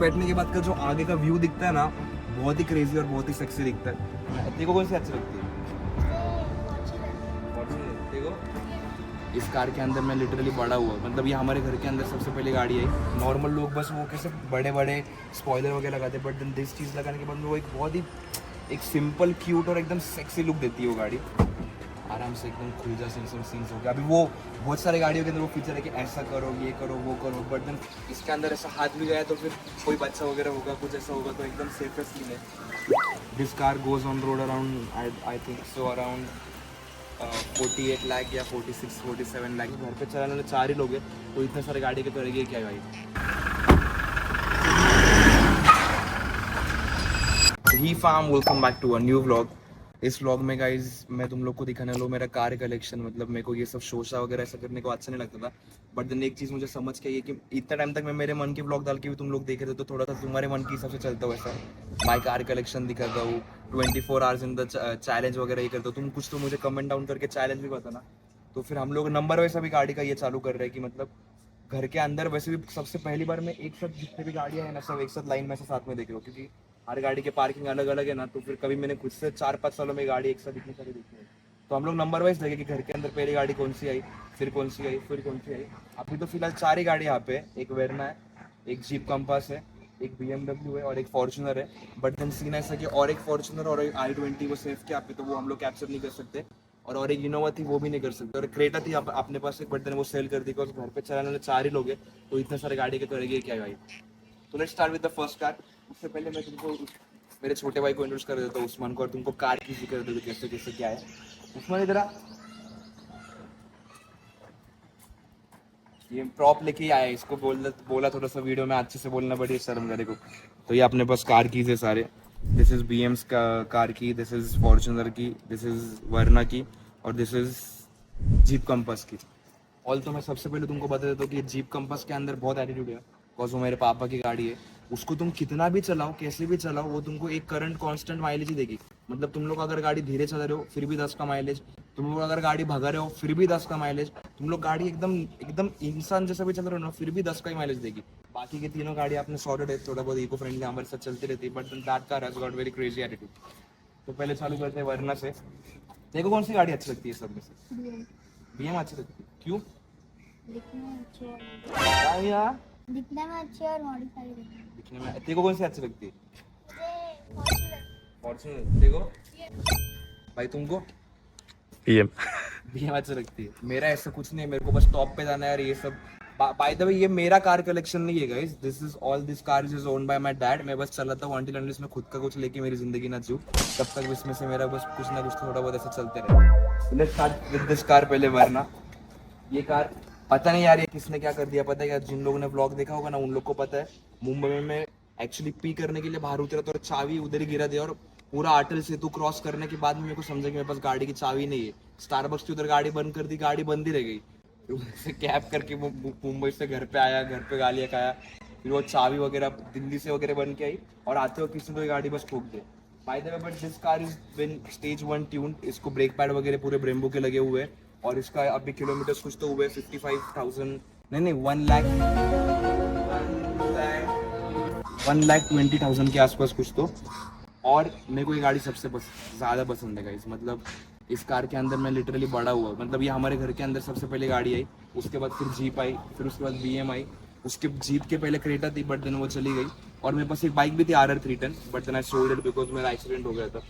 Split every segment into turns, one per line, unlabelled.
बैठने के बाद का जो आगे का व्यू दिखता है ना, बहुत ही क्रेजी और बहुत ही सेक्सी दिखता है। तेरे को कौन सी अच्छी लगती है? देखो इस कार के अंदर मैं लिटरली बड़ा हुआ, मतलब ये हमारे घर के अंदर सबसे पहले गाड़ी आई। नॉर्मल लोग बस वो कैसे बड़े बड़े स्पॉइलर वगैरह लगाते हैं, बट देन दिस चीज़ लगाने के बाद वो एक बहुत ही एक सिंपल क्यूट और एकदम सेक्सी लुक देती है वो गाड़ी। आराम से एकदम खुल जा सीन्स हो गया। अभी वो बहुत सारे गाड़ियों के अंदर वो फीचर है कि ऐसा करो, ये करो, वो करो, बट देन इसके अंदर ऐसा हाथ भी गया तो फिर कोई बच्चा वगैरह होगा, कुछ ऐसा होगा तो एकदम सेफेस्ट सीन है। This car goes on road around I think so around 48 lakh या 46-47 लाख। घर पे चलाने वाले 4 ही लोग हैं, तो इतने सारे गाड़ी के करेंगे क्या भाई। Hey fam, welcome back to a new vlog. इस व्लॉग में गाइज मैं तुम लोग को दिखाने लो मेरा कार कलेक्शन। मतलब मेरे को ये सब शोशा वगैरह ऐसा करने को अच्छा नहीं लगता था, बट देन एक चीज़ मुझे समझ के आई है कि इतना टाइम तक मैं मेरे मन की व्लॉग डाल के भी तुम लोग देखे थे, तो थोड़ा सा तुम्हारे मन के हिसाब से चलता हुआ ऐसा माई कार कलेक्शन दिखाता हूँ। 24 आवर्स इन द चैलेंज वगैरह ये करता हूँ। तुम कुछ तो मुझे कमेंट डाउन करके चैलेंज भी बताना, तो फिर हम लोग नंबर वैसा भी गाड़ी का ये चालू कर रहे हैं कि मतलब घर के अंदर वैसे भी सबसे पहली बार मैं एक साथ जितने भी गाड़ियाँ हैं ना सब एक साथ लाइन में से साथ में देख रहा हूँ, क्योंकि हर गाड़ी के पार्किंग अलग अलग है ना, तो फिर कभी मैंने खुद से 4-5 सालों में गाड़ी एक साथ इतनी सारी देखी है। तो हम लोग नंबर वाइज देखें कि घर के अंदर पहली गाड़ी कौन सी आई, फिर कौन सी आई, फिर कौन सी आई। अभी तो फिलहाल 4 ही गाड़ी यहाँ पे है। एक वेरना है, एक जीप कंपास है, एक BMW है और एक फॉर्च्यूनर है। बट देन सीन ऐसा कि और एक फॉर्च्यूनर और एक i20 वो सेफ के आप पे, तो वो हम लोग कैप्चर नहीं कर सकते। और एक इनोवा थी वो भी नहीं कर सकते, और क्रेटा थी अपने पास एक, बट देन वो सेल कर दी बिकॉज घर पे चलाने वाले 4 ही लोग हैं, तो इतने सारे गाड़ी के करेंगे क्या भाई। तो let's start with the first car. उससे पहले मैं तुमको मेरे छोटे भाई को इंट्रोड्यूस कर देता हूँ, उस्मान को, और तुमको कार की जिक्र कर देता कैसे कैसे क्या है। उस्मान इधर आ। ये प्रॉप लेके आया है, इसको बोला थोड़ा सा वीडियो में अच्छे से बोलना, बड़ी शर्म करे को। तो ये अपने पास कार कीज है सारे। दिस इज BM's का कार की, दिस इज फॉर्च्यूनर की, दिस इज वर्ना की, और दिस इज जीप कंपास की। ऑल तो मैं सबसे पहले तुमको बता देता हूँ कि जीप कंपास के अंदर बहुत एटीट्यूड है, बिकॉज वो मेरे पापा की गाड़ी है। उसको तुम कितना भी चलाओ, कैसे भी चलाओ, वो तुमको एक करंट कांस्टेंट माइलेज ही देगी। मतलब तुम लोग अगर गाड़ी धीरे चला रहे हो फिर भी 10 का माइलेज, तुम लोग अगर गाड़ी भगा रहे हो फिर भी 10 का माइलेज, तुम लोग गाड़ी एकदम एकदम इंसान जैसा भी चल रहे हो ना फिर भी 10 का ही माइलेज देगी। बाकी की तीनों गाड़ी आपने सॉर्टेड है, थोड़ा बहुत इको फ्रेंडली हमारे साथ चलती रहती है, but that car has got very crazy attitude. तो पहले चालू करते हैं वर्ना से। देखो कौन सी गाड़ी अच्छी लगती है सब में से? BM अच्छी लगती है, क्यों?
दिखने में अच्छी और
क्या यार?
दिखने में अच्छी और मॉडिफाई
दिखने में तेरे को कौन सी अच्छी लगती है?
मुझे
फॉर्च्यूनर। देखो भाई तुमको BM अच्छी लगती है। मेरा ऐसा कुछ नहीं है, मेरे को बस टॉप पे जाना है यार। ये सब बाय द वे ये मेरा कार कलेक्शन नहीं है guys, this is all this car is owned by my dad. मैं बस चलाता हूँ अंटिल अनलेस मैं खुद का कुछ लेके मेरी जिंदगी ना जीऊं, तब तक इसमें से मेरा बस कुछ ना कुछ थोड़ा बहुत ऐसा चलते रहे। Let's start with this car. पहले वरना ये कार पता नहीं यार ये किसने क्या कर दिया, पता है क्या? जिन लोगों ने व्लॉग देखा होगा ना उन लोग को पता है। मुंबई में मैं एक्चुअली पी करने के लिए बाहर उतरा तो चाबी उधर ही गिरा दिया, और पूरा अटल सेतु क्रॉस करने के बाद में मेरे को समझा कि मेरे पास गाड़ी की चाबी नहीं है। स्टारबक्स की उधर गाड़ी बंद कर दी, गाड़ी बंद ही रह गई। तो कैब करके वो मुंबई से घर पे आया, घर पे गालियाँ खाया, फिर वो चाबी वगैरह दिल्ली से वगैरह बन के आई, और आते हो किसी ने तो ये गाड़ी बस ठोक दे। By the way but this car is been stage 1 tuned. इसको ब्रेक पैड वगैरह पूरे ब्रेम्बो के लगे हुए हैं, और इसका अभी किलोमीटर्स कुछ तो हुए 55,000 नहीं 1,20,000 के आसपास कुछ तो। और मेरे को ये गाड़ी सबसे ज़्यादा पसंद है गाइस। मतलब इस कार के अंदर मैं लिटरली बड़ा हुआ, मतलब ये हमारे घर के अंदर सबसे पहले गाड़ी आई, उसके बाद फिर जीप आई, फिर उसके बाद BM आई, उसके जीप के पहले क्रेटा थी बट देन वो चली गई। और मेरे पास एक बाइक भी थी RR 310, but then I sold it because मेरा एक्सीडेंट हो गया था।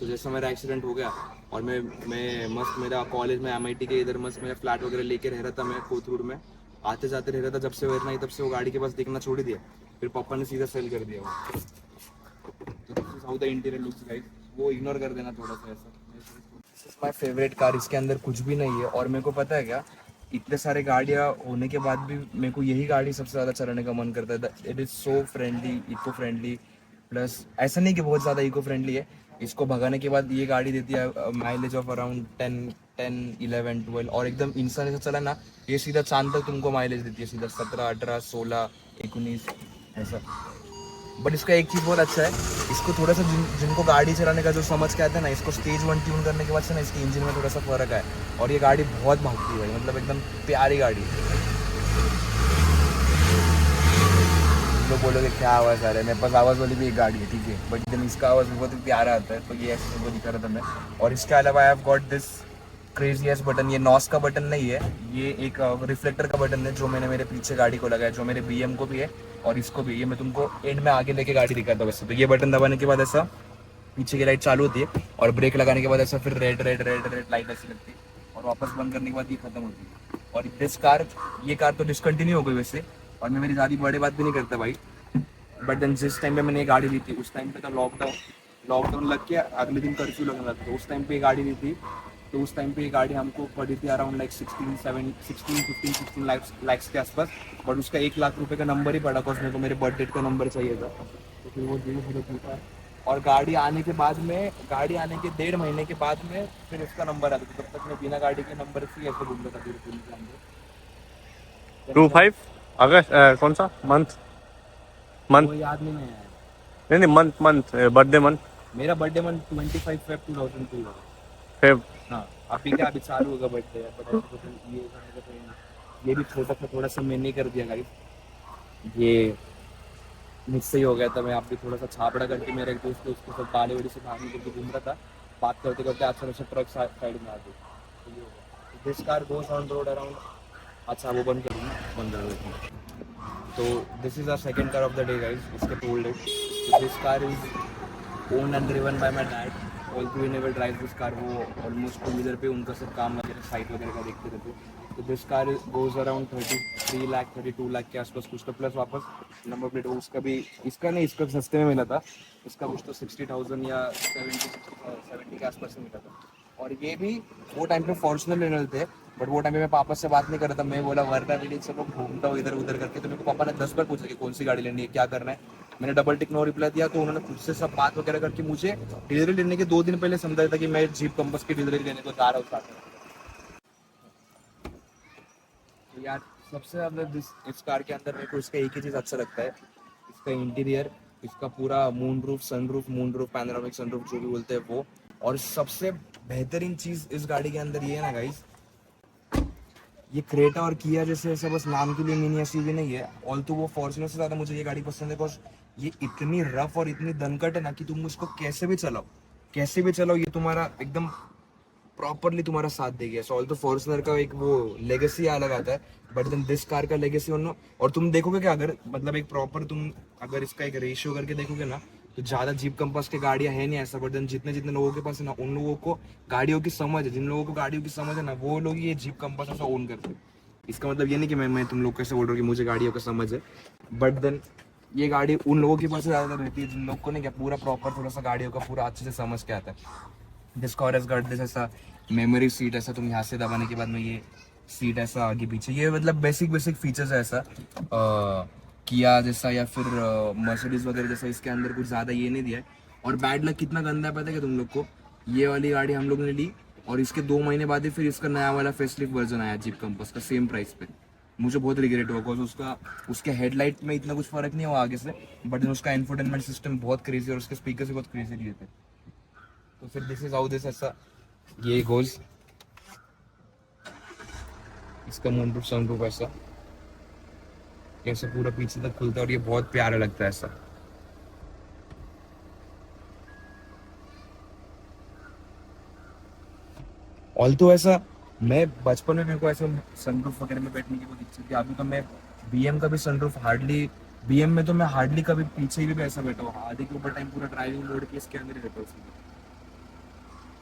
तो जैसा मेरा एक्सीडेंट हो गया और मैं मस्त मेरा कॉलेज में MIT के इधर मस्त मेरा फ्लैट वगैरह लेके रह रहा था, मैं कोथरूड में आते जाते रह रहा था। जब से वेरना आई तब से वो गाड़ी के पास देखना छोड़ ही दिया, फिर पापा ने सीधा सेल कर दिया वो। तो this is how the interior looks guys, वो इग्नोर कर देना थोड़ा सा ऐसा। This is my favourite car. इसके अंदर कुछ भी नहीं है, और मेरे को पता है क्या, इतने सारे गाड़ियाँ होने के बाद भी मेरे को यही गाड़ी सबसे ज़्यादा चलाने का मन करता है। It is so friendly, eco friendly, plus ऐसा नहीं कि बहुत ज़्यादा इको फ्रेंडली है। इसको भगाने के बाद ये गाड़ी देती है माइलेज ऑफ अराउंड 10-11-12, और एकदम इंसान ऐसा चला ना ये सीधा चांद तक तुमको माइलेज देती है, सीधा 17-18-16-19 ऐसा। बट इसका एक चीज़ बहुत अच्छा है, इसको थोड़ा सा जिनको गाड़ी चलाने का जो समझ के आता है ना, इसको स्टेज 1 ट्यून करने के बाद से ना इसके इंजन में थोड़ा सा फर्क है, और ये गाड़ी बहुत भागती है भाई, मतलब एकदम प्यारी गाड़ी है। लोग बोलोगे क्या आवाज़ आ रहा है, मेरे पास आवाज़ वाली भी एक गाड़ी है, ठीक है, बट देन इसका आवाज़ भी बहुत ही प्यारा आता है, तो ये ऐसे वो दिखा रहा था मैं। और इसके अलावा आई have got this craziest button, ये नॉस का बटन नहीं है, ये एक रिफ्लेक्टर का बटन है जो मैंने मेरे पीछे गाड़ी को लगाया, जो मेरे BM को भी है और इसको भी। ये मैं तुमको एंड में आगे लेके गाड़ी दिखाता हूँ वैसे। तो ये बटन दबाने के बाद ऐसा पीछे की लाइट चालू होती है और ब्रेक लगाने के बाद ऐसा फिर red red red red light ऐसी लगती है और वापस बंद करने के बाद ये खत्म होती है। और दिस कार, ये कार तो डिसकंटिन्यू हो गई वैसे, और मैं मेरी ज़्यादा बड़े बात भी नहीं करता भाई, बट देन जिस टाइम पे मैंने ये गाड़ी ली थी उस टाइम पे तो लॉकडाउन लग के अगले दिन कर्फ्यू लगने लगा था, तो उस टाइम पे ये गाड़ी ली थी। तो उस टाइम पे ये गाड़ी हमको पड़ी थी अराउंड लाइक 16 लाख के आसपास, बट उसका 1 लाख रुपए का नंबर ही पड़ा, बिकॉज मेरे को मेरे बर्थडे का नंबर चाहिए था, तो फिर वो धीरे धीरे टूटा। और गाड़ी आने के 1.5 महीने के बाद में फिर उसका नंबर आता था, तब तक मैं बिना गाड़ी के नंबर से ही ऐसे घूम रहा था पूरे पुलिस के अंदर।
25 अगस्त कौन सा मंथ?
वो याद नहीं है।
नहीं मंथ बर्थडे मंथ
मेरा बर्थडे मंथ 25 फेब 2002 है।
फेब।
हाँ, अभी क्या अभी चालू होगा बर्थडे, बट ऐसे तो ये भी छोटा सा थोड़ा सा मैंने कर दिया गाइस, ये मुझसे ही हो गया था। मैं आप भी थोड़ा सा छापड़ा करके मेरे एक दोस्त है उसके साथ बाले वाली से भागने करके घूम रहा था, बात करते करते अचानक से ट्रक साइड में आ गई, तो ये हो गया। This car goes on road around, अच्छा वो बंद करूँगा, बंद कर देता हूँ। तो this is our second car of the day guys, इसके told it. This car is owned and driven by my dad, also we never drive this car. वो ऑलमोस्ट टू व्हीलर पे उनका सब काम वगैरह साइट वगैरह का देखते रहते। तो this car goes around 33 lakh 32 lakh के आसपास कुछ, तो प्लस वापस नंबर प्लेट उसका भी, इसका नहीं, इसका सस्ते में मिला था, इसका कुछ तो 60,000 या 70 के आसपास में मिला था। और ये भी वो टाइम पे फॉर्चुनर लेने थे, बट वो टाइम पे मैं पापा से बात नहीं कर रहा था, मैं बोला वरना मेरी चलो घूमता हूँ इधर उधर करके, तो मेरे को पापा ने 10 बार पूछा कि कौन सी गाड़ी लेनी है, क्या करना है। मैंने डबल टिक नो रिप्लाई दिया, तो उन्होंने खुद से सब बात वगैरह करके मुझे डिलीवरी लेने के 2 दिन पहले समझाया था कि मैं जीप कंपस की डिलीवरी लेने को जा रहा हूँ साथ में। तो यार सबसे ज़्यादा इस कार के अंदर मेरे को इसका एक ही चीज़ अच्छा लगता है, इसका इंटीरियर, इसका पूरा मून रूफ पैनोरामिक सनरूफ जो भी बोलते हैं वो। और सबसे बेहतरीन चीज़ इस गाड़ी के अंदर ये है ना गाइस, ये क्रेटा और किया जैसे ऐसा बस नाम के लिए मिनी एसयूवी नहीं है, ऑल्टो वो फॉर्च्यूनर से ज़्यादा मुझे ये गाड़ी पसंद है, बिकॉज ये इतनी रफ और इतनी दनकट है ना कि तुम उसको कैसे भी चलाओ ये तुम्हारा एकदम प्रॉपरली तुम्हारा साथ देगी। सो ऑल्टो फॉर्च्यूनर का एक वो लेगेसी अलग आता है, बट देन दिस कार का लेगेसी ऑन। और तुम देखोगे कि अगर मतलब एक प्रॉपर तुम अगर इसका एक रेशियो करके देखोगे ना, तो ज़्यादा जीप कंपास की गाड़ियाँ है नहीं ऐसा, बट देन जितने जितने लोगों के पास है ना, उन लोगों को गाड़ियों की समझ है, जिन लोगों को गाड़ियों की समझ है ना, वो लोग ये जीप कंपास ऐसा ओन करते हैं। इसका मतलब ये नहीं कि मैं तुम लोग कैसे बोल रहा हूँ कि मुझे गाड़ियों का समझ है, बट देन ये गाड़ी उन लोगों के पास ज़्यादातर रहती है जिन लोग को नहीं क्या पूरा प्रॉपर थोड़ा सा गाड़ियों का पूरा अच्छे से समझ के आता है। This car has got this ऐसा मेमोरी सीट, ऐसा तुम यहाँ से दबाने के बाद में ये सीट ऐसा आगे पीछे, ये मतलब बेसिक फीचर्स है ऐसा किया जैसा या फिर मर्सिडीज वगैरह जैसा इसके अंदर कुछ ज़्यादा ये नहीं दिया है। और बैड लक कितना गंदा है पता है क्या तुम लोग को, ये वाली गाड़ी हम लोग ने ली और इसके 2 महीने बाद ही फिर इसका नया वाला फेसलिफ्ट वर्जन आया जीप कंपास का सेम प्राइस पे। मुझे बहुत रिग्रेट हुआ, बिकॉज उसके हेडलाइट में इतना कुछ फर्क नहीं हुआ आगे से, बट उसका इंफोटेनमेंट सिस्टम बहुत क्रेजी और उसके स्पीकर भी बहुत क्रेजी लिए थे। तो फिर दिस इज हाउ दिस ऐसा ये गोज, इसका मूनरूफ सनरूफ ऐसा कैसे पूरा पीछे तक खुलता है और ये बहुत प्यारा लगता है ऐसा। ऑल्टो ऐसा मैं बचपन में मेरे को ऐसे सनरूफ वगैरह में बैठने की बहुत इच्छा थी, अभी तो मैं BM का भी सनरूफ हार्डली, BM में तो मैं हार्डली कभी पीछे ही भी ऐसा बैठा हूँ, आधे के ऊपर टाइम पूरा ड्राइविंग मोड के इसके अंदर ही रहता हूँ।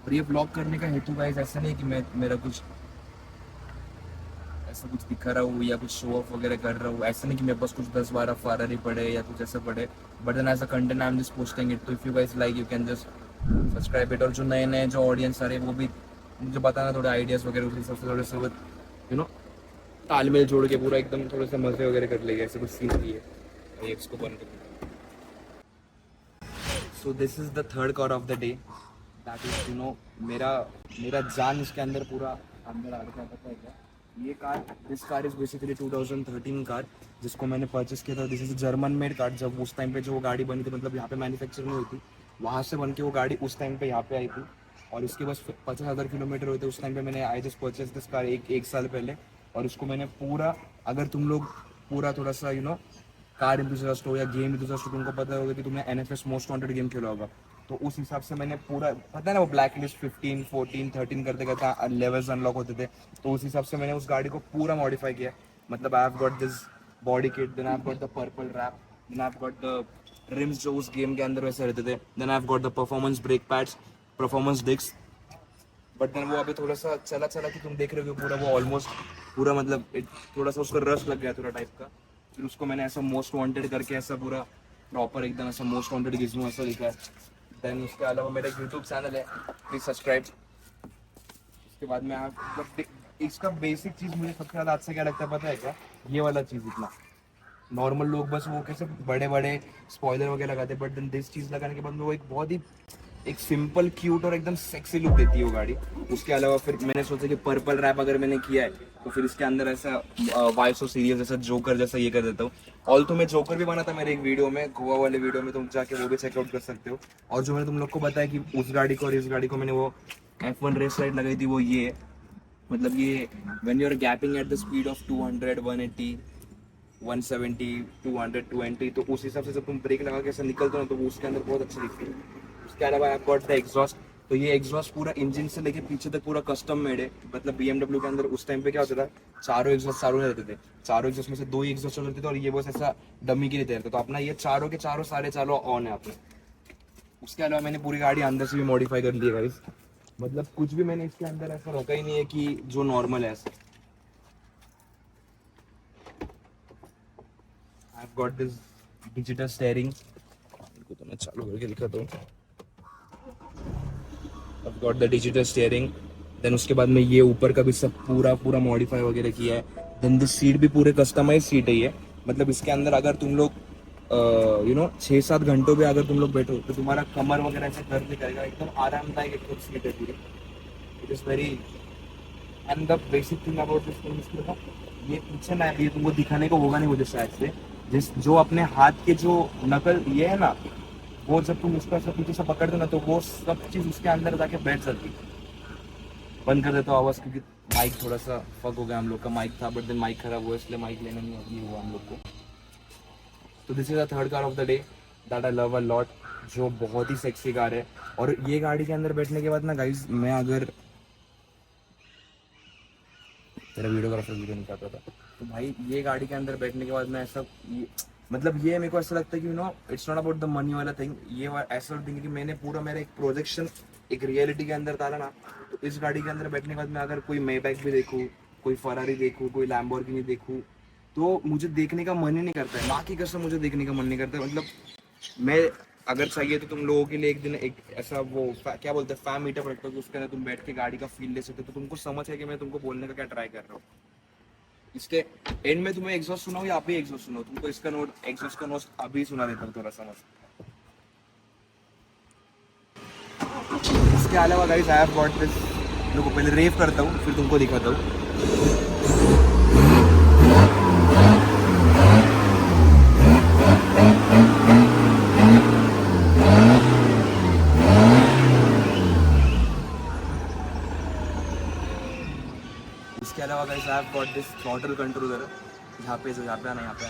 और ये ब्लॉग करने का हेतु गाइस ऐसा नहीं कि मैं मेरा कुछ ऐसा कुछ दिखा रहा हूँ या कुछ शो ऑफ वगैरह कर रहा हूँ, ऐसा नहीं कि मेरे पास कुछ 10-12 फरारी पड़े या कुछ ऐसा पड़े, but then as a content I am just posting it. तो if you guys like you can just subscribe it. और जो नए जो ऑडियंस आ रहे हैं वो भी मुझे बताना थोड़े आइडियाज़ वगैरह उस हिसाब से थोड़े से यू नो तालमेल जोड़ के पूरा एकदम थोड़े से मजे वगैरह कर लेंगे, ऐसे कुछ सीन नहीं है। इसको बंद कर। So this is the third car of the day, that is मेरा जान इसके अंदर पूरा अंदर आ रहा है क्या। ये car, this car is basically 2013 car जिसको मैंने परचेस किया था। This is German made car. जब उस टाइम पे जो वो गाड़ी बनी थी, मतलब यहाँ पे मैन्युफैक्चर नहीं हुई थी, वहाँ से बन के वो गाड़ी उस टाइम पे यहाँ पे आई थी और इसके बस 50,000 किलोमीटर हुए थे उस टाइम पे। मैंने I just purchase this car एक साल पहले, और इसको मैंने पूरा, अगर तुम लोग पूरा थोड़ा सा कार इंथुसियास्ट हो या गेम इंथुसियास्ट हो, तुमको पता होगा कि तुमने NFS मोस्ट वांटेड गेम खेला होगा, तो उस हिसाब से मैंने पूरा, पता है ना वो ब्लैक लिस्ट 15, 14, 13 करते करते लेवल्स अनलॉक होते थे, तो उस हिसाब से मैंने उस गाड़ी को पूरा मॉडिफाई किया। मतलब I have got this body kit, then I have got the purple wrap, then I have got the rims जो उस गेम के अंदर वैसे रहते थे, then I have got the performance brake pads, performance disc. But then वो अभी थोड़ा सा चला चला कि तुम देख रहे हो पूरा वो ऑलमोस्ट पूरा मतलब थोड़ा सा उसको रस लग गया थोड़ा टाइप का। फिर उसको मैंने ऐसा मोस्ट वांटेड करके ऐसा पूरा प्रॉपर एकदम ऐसा मोस्ट वांटेड गिज्मो ऐसा लिखा है। देन उसके अलावा मेरा यूट्यूब चैनल है, प्लीज सब्सक्राइब। उसके बाद में आप मतलब इसका बेसिक चीज़ मुझे सबसे ज़्यादा अच्छा क्या लगता है पता है क्या, ये वाला चीज़। इतना नॉर्मल लोग बस वो कैसे बड़े बड़े स्पॉइलर वगैरह लगाते हैं, बट देन दिस चीज़ लगाने के बाद में वो एक बहुत ही एक सिंपल क्यूट और एकदम सेक्सी लुक देती है वो गाड़ी। उसके अलावा फिर मैंने सोचा कि पर्पल रैप अगर मैंने किया है तो फिर इसके अंदर ऐसा वाइस और सीरियस जैसा जोकर जैसा ये कर देता हूँ। ऑल तो मैं जोकर भी बना था मेरे एक वीडियो में, गोवा वाले वीडियो में, तुम जाके वो भी चेकआउट कर सकते हो। और जो मैंने तुम लोग को बताया कि उस गाड़ी को और इस गाड़ी को मैंने वो F1 रेस राइड लगाई थी, वो ये है। मतलब ये when you are gapping at the speed of 200, 180, 170, 200, 220, तो उस हिसाब से जब तुम ब्रेक लगा के ऐसा निकलते हो ना तो वो उसके अंदर बहुत अच्छी दिखती है। उसके अलावा आई हैव गॉट द एग्जॉस्ट, तो ये एग्जॉस्ट पूरा इंजन से लेके पीछे तक पूरा कस्टम मेड है। मतलब BMW के अंदर उस टाइम पे क्या होता था, चारों एग्जॉस्ट चारों रहते थे, चारों एग्जॉस्ट में से 2 ही एग्जॉस्ट चल रहे थे और ये बस ऐसा डमी के लिए तैयार था। तो अपना ये चारों के चारों सारे चारों ऑन है अपने। उसके अलावा मैंने पूरी गाड़ी अंदर से भी मॉडिफाई कर ली है गाइस। मतलब कुछ भी मैंने इसके अंदर ऐसा रखा ही नहीं है कि जो नॉर्मल है ऐसा। आई have got this digital steering, इनको तो मैं चालू करके दिखाता हूँ। I've got the digital steering, then उसके बाद में ये ऊपर का भी सब पूरा मॉडिफाई वगैरह किया है। देन दिस सीट भी पूरे कस्टमाइज सीट है ये। मतलब इसके अंदर अगर तुम लोग 6-7 घंटों भी अगर तुम लोग बैठो तो तुम्हारा कमर वगैरह ऐसे दर्द नहीं करेगा, एकदम आरामदायक एकदम सीट है पूरी। It is very and the basic thing about this thing इसमें ना, ये पीछे ना, ये तुमको दिखाने को होगा नहीं मुझे शायद से, जो अपने हाथ के जो नकल ये है ना, वो जब तुम उसको ऐसा पीछे से पकड़ दो ना तो वो सब चीज उसके अंदर जाके बैठ जाती। बंद कर देता हूँ आवाज क्योंकि माइक थोड़ा सा फक हो गया, हम लोग का माइक था बट देन माइक खराब हुआ इसलिए माइक लेना नहीं हुआ हम लोग को। तो this is the third car of the day that I love a lot, जो बहुत ही सेक्सी कार है। और ये गाड़ी के अंदर बैठने के बाद ना गाइज, मैं अगर तेरा वीडियोग्राफर वीडियो निकालता था तो भाई ये गाड़ी के अंदर बैठने के बाद मैं ऐसा मतलब ये मेरे को ऐसा लगता है कि it's not about the money वाला थिंग। ये ऐसा थिंग है कि मैंने पूरा मेरा एक प्रोजेक्शन एक रियलिटी के अंदर डाला ना, तो इस गाड़ी के अंदर बैठने के बाद मैं अगर कोई मेबैक भी देखूँ, कोई फरारी देखूँ, कोई लैम्बोर्गिनी देखूँ, तो मुझे देखने का मन ही नहीं करता है। ना की कसम मुझे देखने का मन नहीं करता है। मतलब मैं अगर चाहिए तो तुम लोगों के लिए एक दिन एक ऐसा वो क्या बोलते हैं फैम मीटअप रखता हूँ कि उसके अंदर तुम बैठ के गाड़ी का फील ले सकते हो, तो तुमको समझ है कि मैं तुमको बोलने का क्या ट्राई कर रहा हूँ। इसके एंड में तुम्हें एग्जॉस्ट सुनाऊं या अभी एग्जॉस्ट सुनाऊं, तुमको इसका नोट एग्जॉस्ट का नोट अभी सुना देता हूँ थोड़ा समझ। इसके अलावा guys I have got this, देखो पहले रेव करता हूँ फिर तुमको दिखाता हूँ। इसके अलावा guys I have got this throttle controller, यहाँ पे आना, यहाँ पे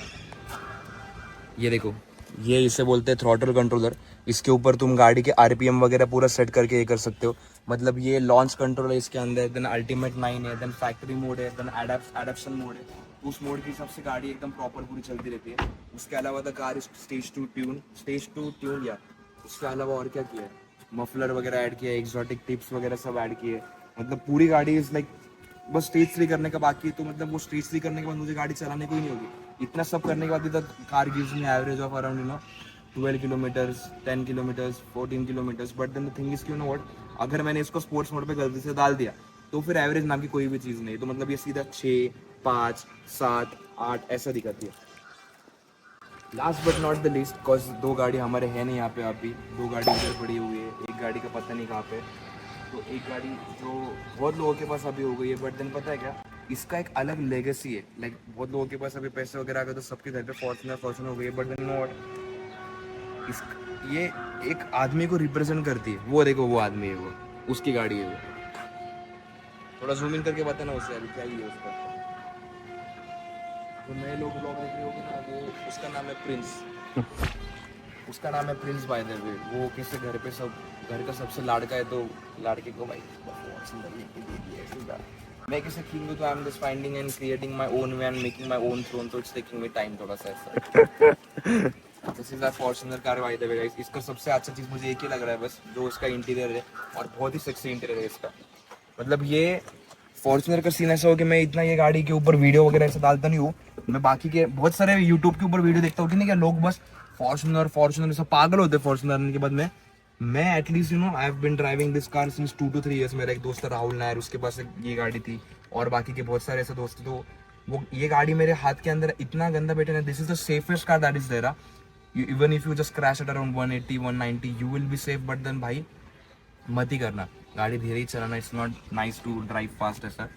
ये देखो, ये इसे बोलते हैं थ्रॉटल कंट्रोलर। इसके ऊपर तुम गाड़ी के RPM वगैरह पूरा सेट करके ये कर सकते हो। मतलब ये लॉन्च कंट्रोल है इसके अंदर, देन अल्टीमेट 9 है, देन फैक्ट्री मोड है, देन एडेप्शन मोड है। उस मोड के हिसाब से गाड़ी एकदम प्रॉपर पूरी चलती रहती है। उसके अलावा the car is stage two tune या उसके अलावा और क्या किया है, मफलर वगैरह ऐड किया है, एक्सोटिक टिप्स वगैरह सब ऐड किए। मतलब पूरी गाड़ी इज लाइक बस स्टेज 3 करने का बाकी है, तो मतलब वो स्टेज 3 करने के बाद मुझे गाड़ी चलाने को ही नहीं होगी। इतना सब करने के बाद भी तक car gives me average of around 12 kilometres, 10 kilometres, 14 kilometres. But then the thing is what, अगर मैंने इसको स्पोर्ट्स मोड पे गलती से डाल दिया तो फिर एवरेज नाम की कोई भी चीज़ नहीं। तो मतलब ये सीधा 6, 5, 7, 8 ऐसा दिखाती है। Last but not the least, because 2 गाड़ी हमारे हैं नहीं यहाँ पे, अभी 2 गाड़ी इधर पड़ी हुई है, एक गाड़ी का पता नहीं कहाँ पे। तो एक गाड़ी जो बहुत लोगों के पास अभी हो गई है, बट देन पता है क्या, इसका एक अलग लेगेसी है। लाइक बहुत लोगों के पास अभी पैसे वगैरह आ गए तो सबके घर पे फॉर्च्यूनर हो गई है, बट देन नो व्हाट, ये एक आदमी को रिप्रेजेंट करती है। वो देखो वो आदमी है, वो उसकी गाड़ी है। वो थोड़ा जूम इन करके बताना उसे अभी क्या ही है उसका। जो नए लोग ब्लॉग देख रहे होगे ना, वो उसका नाम है प्रिंस। उसका नाम है प्रिंस बाय द वे। वो कैसे घर पे सब, घर का सबसे लाड़का है, तो लाड़के को भाई बहुत सुंदर लेके दे दिया है सीधा। मैं कैसे किंग हूँ, तो I am just finding and creating my own way and making my own throne, तो इट्स टेकिंग मी टाइम थोड़ा सा ऐसा। This is a Fortuner car by the way guys. इसका सबसे अच्छा चीज मुझे एक ही लग रहा है बस, जो इसका इंटीरियर है, और बहुत ही सेक्सी इंटीरियर है इसका। मतलब ये फॉर्च्यूनर का सीन ऐसा हो कि मैं इतना ये गाड़ी के ऊपर वीडियो वगैरह ऐसा डालता नहीं हूँ। मैं बाकी के बहुत सारे यूट्यूब के ऊपर वीडियो देखता हूँ कि नहीं, क्या लोग बस फॉर्च्यूनर फॉर्च्यूनर सब पागल होते हैं फॉर्च्यूनर के बाद में। मैं at least you know I have been driving this car since 2 to 3 years। मेरा एक दोस्त था राहुल नायर, उसके पास एक ये गाड़ी थी, और बाकी के बहुत सारे ऐसे दोस्त थे। तो वो ये गाड़ी मेरे हाथ के अंदर इतना गंदा बैठे ना, this is the safest car that is there. Even if you just crash at around 180 190 you will be safe, but then भाई मत ही करना, गाड़ी धीरे ही चलाना। It's not nice to drive fast ऐसा।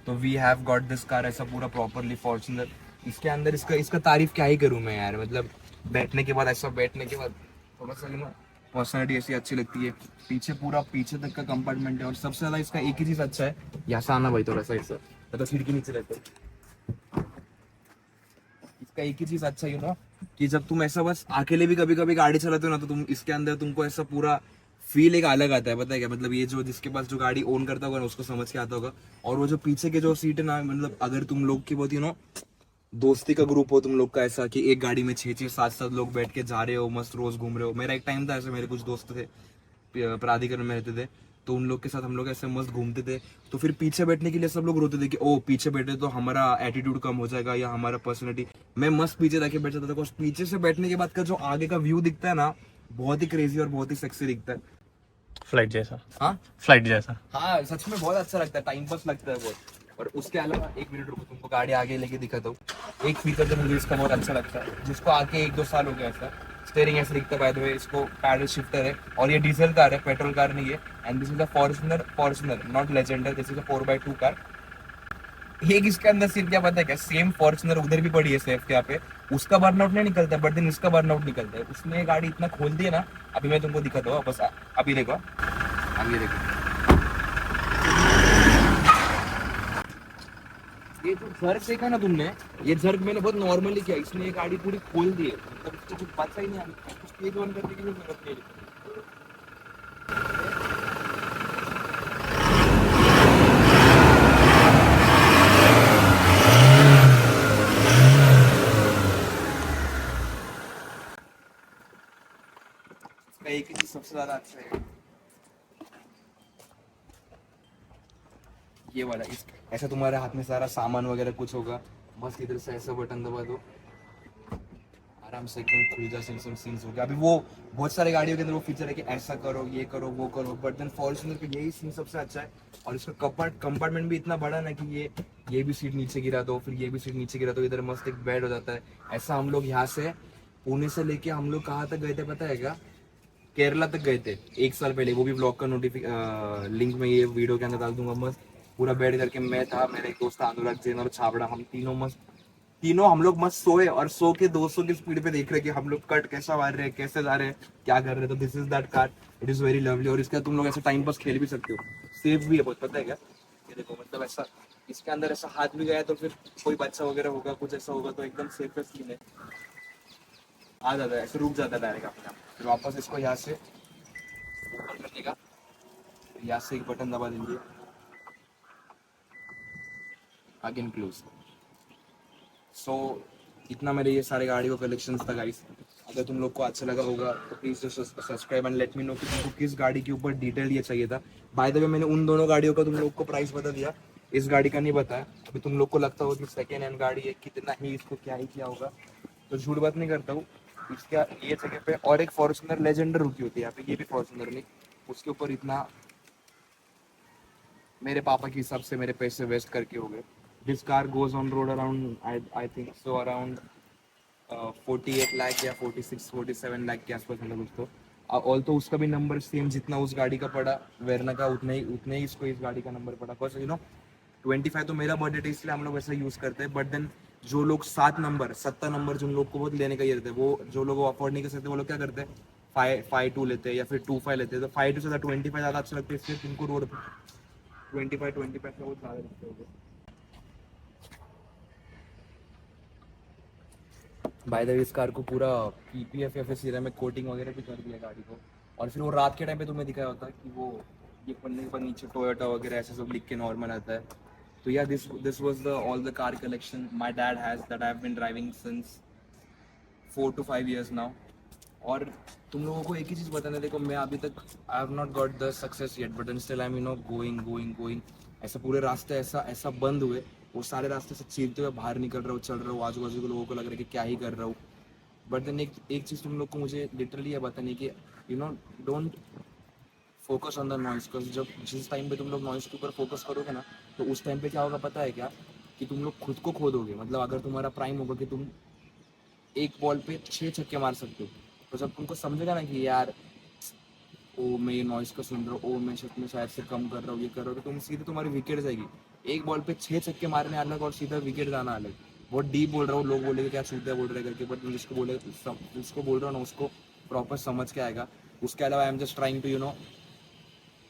तो we have got this car ऐसा पूरा प्रॉपरली फॉर्च्यूनर। इसके अंदर इसका तारीफ क्या ही करूँ मैं यार। मतलब बैठने के बाद ऐसा, बैठने के बाद थोड़ा सा ना पर्सनैलिटी ऐसी अच्छी लगती है। पीछे पूरा पीछे तक का कंपार्टमेंट है, और सबसे ज्यादा इसका एक ही चीज अच्छा है, यहाँ से आना भाई थोड़ा सा ऐसा, मतलब खिड़की नीचे रहता है। इसका एक ही चीज अच्छा है ना, कि जब तुम ऐसा बस अकेले भी कभी कभी गाड़ी चलाते हो ना, तो तुम इसके अंदर तुमको ऐसा पूरा फील एक अलग आता है, पता है क्या। मतलब ये जो जिसके पास जो गाड़ी ओन करता होगा ना, उसको समझ के आता होगा। और वो जो पीछे के जो सीट है ना, मतलब अगर तुम लोग की बहुत दोस्ती का ग्रुप हो तुम लोग का, ऐसा कि एक गाड़ी में 6 6 7 7 लोग बैठ के जा रहे हो, मस्त रोज घूम रहे हो। मेरा एक टाइम था ऐसे, मेरे कुछ दोस्त थे प्राधिकरण में रहते थे, तो उन लोग के साथ हम लोग ऐसे मस्त घूमते थे। तो फिर पीछे बैठने के लिए सब लोग रोते थे कि ओ पीछे बैठे तो हमारा एटीट्यूड कम हो जाएगा या हमारा पर्सनैलिटी। मैं मस्त पीछे जाके बैठ जाता था। पीछे से बैठने के बाद का जो आगे का व्यू दिखता है ना, बहुत ही क्रेजी और बहुत ही सेक्सी दिखता है।
फ्लाइट जैसा।
हाँ
फ्लाइट जैसा।
हाँ सच में बहुत अच्छा लगता है, टाइम पास लगता है बहुत। और उसके अलावा एक मिनट रुको, तुमको गाड़ी आगे लेके दिखाता हूँ। एक फीचर जो मुझे इसका बहुत अच्छा लगता है, जिसको आके 1 2 साल हो गया ऐसा, स्टीयरिंग ऐसे दिखता है बाय द वे। इसको पैडल शिफ्टर है, और ये डीजल कार है, पेट्रोल कार नहीं है। And this is a Fortuner not Legender, this is a 4x2 car. एक इसके अंदर सिर्फ क्या पता है क्या, सेम फॉर्च्यूनर उधर भी पड़ी है सेफ के यहाँ पे, उसका बर्नआउट नहीं निकलता, बट देन इसका बर्नआउट निकलता है। उसने ये गाड़ी इतना खोल दी है ना, अभी मैं तुमको दिखाता हूँ बस, अभी देखो, अभी देखो। ये जो झर्क देखा ना तुमने, ये झर्क मैंने बहुत नॉर्मली किया, इसने ये गाड़ी पूरी खोल दी है। मतलब इसको कुछ बचा ही नहीं, कुछ तेज ऑन करने की भी जरूरत नहीं है। इसका एक ही चीज सबसे ज्यादा अच्छा है, ये वाला। इस ऐसा तुम्हारे हाथ में सारा सामान वगैरह कुछ होगा, बस इधर से ऐसा बटन दबा दो, आराम से एकदम खुल जा सीन्स हो गया। अभी वो बहुत सारे गाड़ियों के अंदर वो फीचर है कि ऐसा करो, ये करो, वो करो, बट देन फॉर्च्यूनर पे यही सीन सबसे अच्छा है। और इसका कंपार्टमेंट भी इतना बड़ा ना कि ये भी सीट नीचे गिरा दो, फिर ये भी सीट नीचे गिरा दो, इधर मस्त एक बेड हो जाता है। ऐसा हम लोग यहाँ से पुणे से लेके हम लोग कहाँ तक गए थे पता है क्या, केरला तक गए थे 1 साल पहले। वो भी ब्लॉग का लिंक में ये वीडियो के अंदर डाल दूंगा। मस्त पूरा बैठ करके, मैं था, मेरा एक दोस्त था अनुराग जैन और छाबड़ा, हम तीनों हम लोग मस्त सोए, और सो के 200 की स्पीड पे देख रहे कि हम लोग कट कैसा मार रहे हैं, कैसे जा रहे हैं, क्या कर रहे हैं। तो this is that car, it is very lovely. और इसका तुम लोग ऐसे टाइम पास खेल भी सकते हो, सेफ भी है बहुत, पता है क्या। ये देखो, मतलब ऐसा इसके अंदर ऐसा हाथ भी गया तो फिर कोई बच्चा वगैरह होगा, कुछ ऐसा होगा, तो एकदम सेफेस्ट सीन है। आ जाता है, ऐसे रुक जाता है डायरेक्ट अपने आप। फिर वापस इसको यहाँ से ऊपर करने का, यहाँ से एक बटन दबा देंगे, अगेन क्लोज। सो इतना मेरे ये सारे गाड़ी का कलेक्शन था गाइस। अगर तुम लोग को अच्छा लगा होगा तो please subscribe and let me know कि तुमको किस गाड़ी के ऊपर डिटेल ये चाहिए था। बाय द वे मैंने उन दोनों गाड़ियों का तुम लोग को प्राइस बता दिया, इस गाड़ी का नहीं बताया। अभी तुम लोग को लगता होगा कि सेकेंड हैंड गाड़ी है, कितना ही इसको क्या ही किया होगा, तो झूठ बात नहीं करता हूँ। इसका ये जगह पे और एक फॉर्च्यूनर लेजेंडर रुकी होती है यहाँ पे, ये भी फॉर्च्यूनर नहीं, उसके ऊपर इतना मेरे पापा के हिसाब से मेरे पैसे वेस्ट करके हो गए। This car goes on road around I think so around 48 lakh या 46-47 लाख के आसपास, मतलब उसको ऑल तो उसका भी नंबर सेम जितना उस गाड़ी का पड़ा वेरना का, उतने ही इसको इस गाड़ी का नंबर पड़ा। बस 25 तो मेरा बर्थडे है इसलिए हम लोग वैसा यूज करते हैं। बट देन जो लोग 7 नंबर 7 नंबर जिन लोग को बहुत लेने का ये रहता है, वो जो लोग अफोर्ड नहीं कर सकते, वो लोग क्या करते हैं 5.2 लेते हैं या फिर 2.5 लेते हैं। तो 5.2 से ज़्यादा 25 ज़्यादा अच्छा लगता है, इसलिए तुमको रोड 25 से बहुत ज़्यादा लगते होगा। बाय द वे इस कार को पूरा पीपीएफ या फिर सिरेमिक कोटिंग वगैरह भी कर दिया गाड़ी को, और फिर वो रात के टाइम पे तुम्हें दिखाया होता है कि वो ये पन्ने के पर नीचे टोयोटा वगैरह ऐसे सब लिख के नॉर्मल आता है। तो yeah this was the all the car collection my dad has that I have been driving since 4 to 5 years now. और तुम लोगों को एक ही चीज़ बताना, देखो मैं अभी तक I have not got the success yet, but still I am going. ऐसा पूरे रास्ते ऐसा ऐसा बंद हुए, वो सारे रास्ते से चीरते हुए बाहर निकल रहा हूँ, चल रहा हूँ, आजू बाजू के लोगों को लग रहा है कि क्या ही कर रहा हूँ। बट देन एक चीज़ तुम लोग को मुझे लिटरली ये बतानी कि don't focus on the noise, because जब जिस टाइम पे तुम लोग नॉइस के ऊपर फोकस करोगे ना, तो उस टाइम पे क्या होगा पता है क्या, कि तुम लोग खुद को खो दोगे। मतलब अगर तुम्हारा प्राइम होगा कि तुम एक बॉल पे 6 छक्के मार सकते हो, तो जब तुमको समझेगा ना कि यार ओ मैं ये नॉइस को सुन रहा हूँ, ओ मैं छत में शायद से कम कर रहा हूँ, ये कर रहा हूँ, तो तुम सीधे तुम्हारी विकेट जाएगी। एक बॉल पे 6 छक्के मारने अलग और सीधा विकेट जाना अलग। बहुत डीप बोल रहा हूँ, लोग बोलेंगे क्या छूटता बोल रहे करके, बट जिसको बोल रहा हूँ ना उसको प्रॉपर समझ के आएगा। उसके अलावा I am just trying to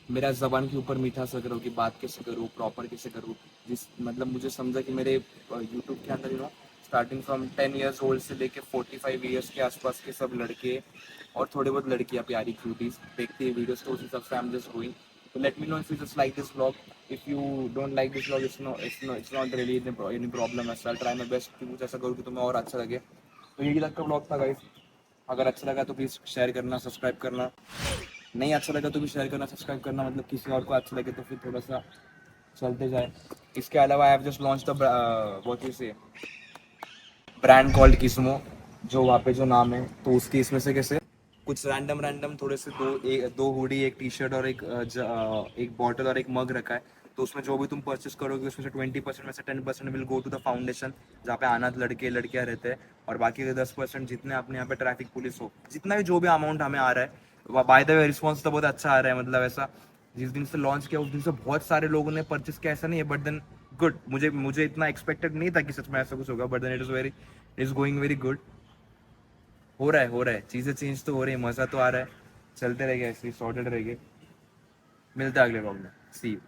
मेरा जबान के ऊपर मीठा सा करो कि बात कैसे करूँ, प्रॉपर कैसे करूँ। जिस मतलब मुझे समझा कि मेरे यूट्यूब के अंदर स्टार्टिंग फ्रॉम 10 years ओल्ड से लेके 45 years के आसपास के सब लड़के और थोड़े बहुत लड़कियाँ प्यारी क्यूटीज देखती है वीडियोस, तो उसी सब से आई एम जस्ट गोइंग। तो let me know if you just like this vlog, if you don't like this vlog it's not really any problem. I try my best कि कुछ ऐसा करूँ कि तुम्हें और अच्छा लगे। तो यही तक का व्लॉग था गाइस। अगर अच्छा लगा तो प्लीज़ शेयर करना, सब्सक्राइब करना। नहीं अच्छा लगा तो भी शेयर करना, सब्सक्राइब करना, मतलब किसी और को अच्छा लगे तो फिर थोड़ा सा चलते जाए। इसके अलावा I have just launch the what you से ब्रांड कॉल्ड किस्मो, जो वहाँ पे जो नाम है, तो उसकी इसमें से कैसे कुछ रैंडम थोड़े से दो हुडी, एक टी शर्ट और एक बॉटल और एक मग रखा है। तो उसमें जो भी तुम परचेस करोगे उसमें से 20% में से 10% will go to the foundation, जहाँ पे अनाथ लड़के लड़कियाँ रहते हैं, और बाकी के 10% जितने अपने यहाँ पे ट्रैफिक पुलिस हो, जितना भी जो भी अमाउंट हमें आ रहा है। बाय द वे रिस्पॉन्स तो बहुत अच्छा आ रहा है, मतलब ऐसा जिस दिन से लॉन्च किया उस दिन से बहुत सारे लोगों ने परचेस किया, ऐसा नहीं है, बट देन गुड। मुझे इतना एक्सपेक्टेड नहीं था कि सच में ऐसा कुछ होगा, but then it is going very good. हो रहा है, चीज़ें चेंज तो हो रही है, मज़ा तो आ रहा है, चलते रहेगा ऐसे ही, सॉर्टेड रहेंगे। मिलते हैं अगले व्लॉग में, सी यू।